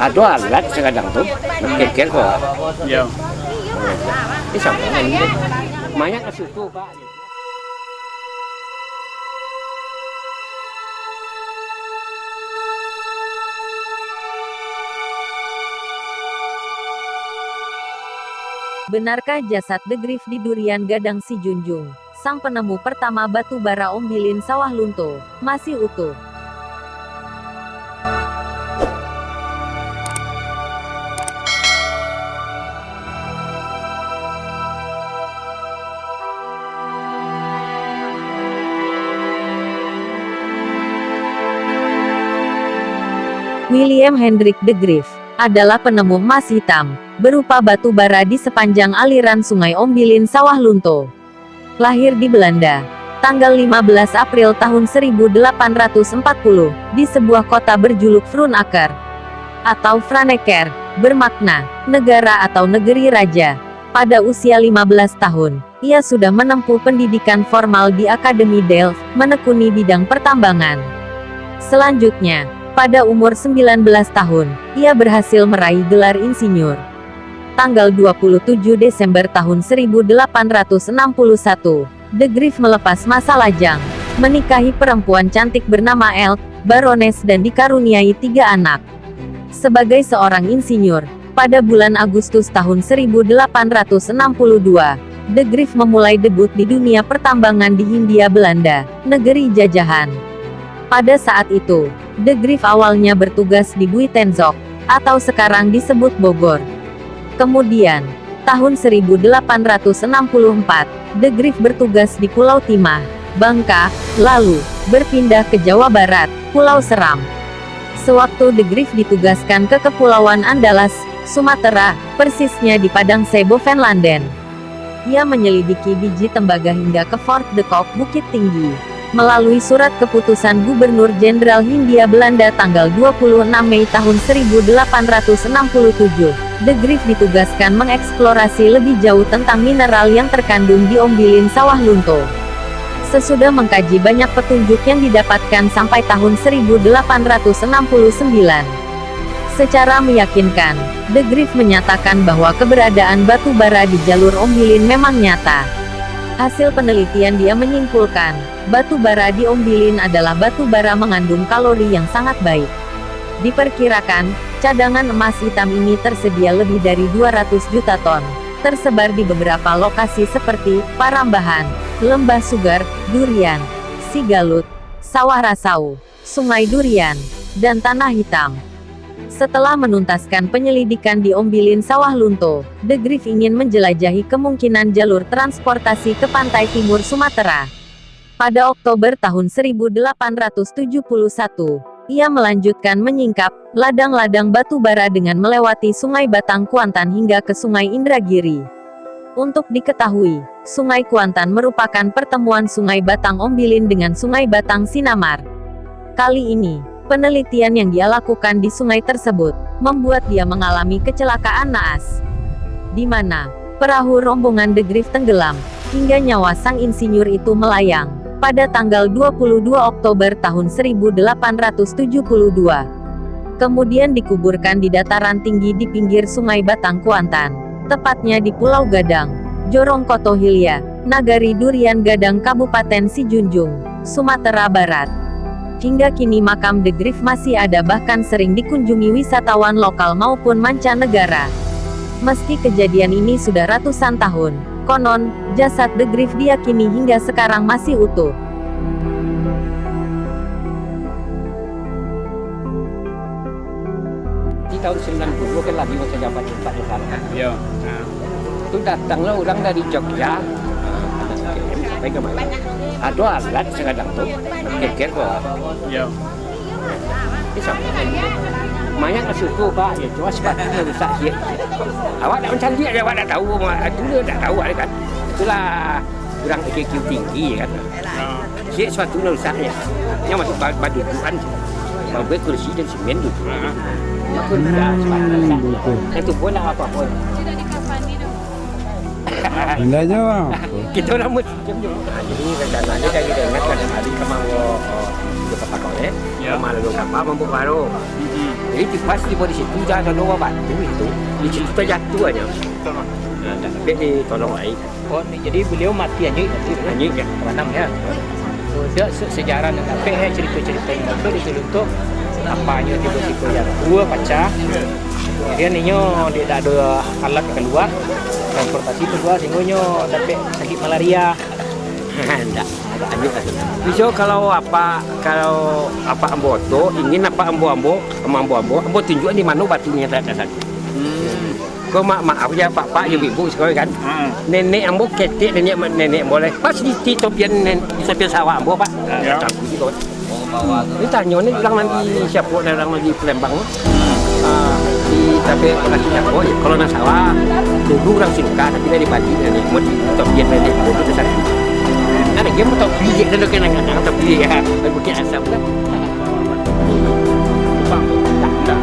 Ada alat sekadang tuh, kekir kok. Iya. Ini sama ini. Banyak ke situ Pak. Benarkah jasad The Griff di Durian Gadang Si Junjung, sang penemu pertama batu bara Ombilin Sawah Lunto, masih utuh? William Hendrik De Griff adalah penemu emas hitam, berupa batu bara di sepanjang aliran sungai Ombilin Sawah Lunto. Lahir di Belanda, tanggal 15 April tahun 1840, di sebuah kota berjuluk Vroenakker, atau Franeker, bermakna, negara atau negeri raja. Pada usia 15 tahun, ia sudah menempuh pendidikan formal di Akademi Delft, menekuni bidang pertambangan. Selanjutnya, pada umur 19 tahun, ia berhasil meraih gelar insinyur. Tanggal 27 Desember tahun 1861, De Griff melepas masa lajang, menikahi perempuan cantik bernama Elke, Baroness dan dikaruniai 3 anak. Sebagai seorang insinyur, pada bulan Agustus tahun 1862, De Griff memulai debut di dunia pertambangan di Hindia Belanda, negeri jajahan. Pada saat itu, De Griff awalnya bertugas di Buitenzorg, atau sekarang disebut Bogor. Kemudian, tahun 1864, De Griff bertugas di Pulau Timah, Bangka, lalu berpindah ke Jawa Barat, Pulau Seram. Sewaktu De Griff ditugaskan ke Kepulauan Andalas, Sumatera, persisnya di Padang Sebo, Venlanden. Ia menyelidiki biji tembaga hingga ke Fort de Kock, Bukit Tinggi. Melalui surat keputusan Gubernur Jenderal Hindia Belanda tanggal 26 Mei tahun 1867, De Griff ditugaskan mengeksplorasi lebih jauh tentang mineral yang terkandung di Ombilin Sawah Lunto. Sesudah mengkaji banyak petunjuk yang didapatkan sampai tahun 1869, secara meyakinkan, De Griff menyatakan bahwa keberadaan batu bara di jalur Ombilin memang nyata. Hasil penelitian dia menyimpulkan, batu bara di Ombilin adalah batu bara mengandung kalori yang sangat baik. Diperkirakan, cadangan emas hitam ini tersedia lebih dari 200 juta ton, tersebar di beberapa lokasi seperti Parambahan, Lembah Sugar, Durian, Sigalut, Sawah Rasau, Sungai Durian, dan Tanah Hitam. Setelah menuntaskan penyelidikan di Ombilin Sawah Lunto, De Griff ingin menjelajahi kemungkinan jalur transportasi ke pantai timur Sumatera. Pada Oktober tahun 1871, ia melanjutkan menyingkap ladang-ladang batu bara dengan melewati Sungai Batang Kuantan hingga ke Sungai Indragiri. Untuk diketahui, Sungai Kuantan merupakan pertemuan Sungai Batang Ombilin dengan Sungai Batang Sinamar. Kali ini, penelitian yang dia lakukan di sungai tersebut, membuat dia mengalami kecelakaan naas, di mana perahu rombongan De Griff tenggelam, hingga nyawa sang insinyur itu melayang, pada tanggal 22 Oktober tahun 1872. Kemudian dikuburkan di dataran tinggi di pinggir Sungai Batang Kuantan, tepatnya di Pulau Gadang, Jorongkoto Hilya, Nagari Durian Gadang Kabupaten Si Junjung, Sumatera Barat. Hingga kini makam De Griff masih ada, bahkan sering dikunjungi wisatawan lokal maupun mancanegara. Meski kejadian ini sudah ratusan tahun, konon, jasad De Griff diyakini hingga sekarang masih utuh. Di tahun 90 kan lagi masa jabat Pak di sana. Iya. Itu datanglah orang dari Jogja, sampai ke mana? Ada alat sekadang tuh, kekir kok. Iya. Ini sama ini. Banyak ke situ Pak, ya cuma sepatunya rusak sih. Awak tak mencari aja, awak tak tahu, dulu tak tahu kan. Itulah kurang IQ tinggi ya kan. Sih sepatunya rusaknya, yang masuk batu duan, bawa kursi dan semen gitu. Itu pun apa pun. Indahnya bang. Kita orang mesti jom. Jadi rencananya dari dengar kan hari kemau di kota Kole, kemau lalu kapal mampu baru. Jadi pas di situ jangan ada batu itu, di situ terjatuh aja. Tapi ditolong lagi. Oh, jadi beliau mati aja Anjing ya. Teranam ya. Dia sejarah dan apa cerita-cerita yang ada di untuk apanya tiba-tiba yang dua pecah. Kemudian ninyo dia tak ada alat keluar transportasi kedua sehingga dapat sakit malaria. Enggak. Bisa kalau apa ambo tu ingin apa ambo tunjuk di mana batunya tak ada satu. Kau maaf ya pak ibu sekali kan. Nenek ambo ketik nenek boleh. Pas di topian sawah ambo pak. Takut juga. Ini tanya ni orang lagi siapa orang lagi Palembang. Tapi kasih siapa ya kalau nak sawah dulu orang suka tapi dari bagi nenek mau di topian nenek ambo itu sakit. Ada game atau biji dan kena atau biji ya. Bukit asam kan. Bang, tak.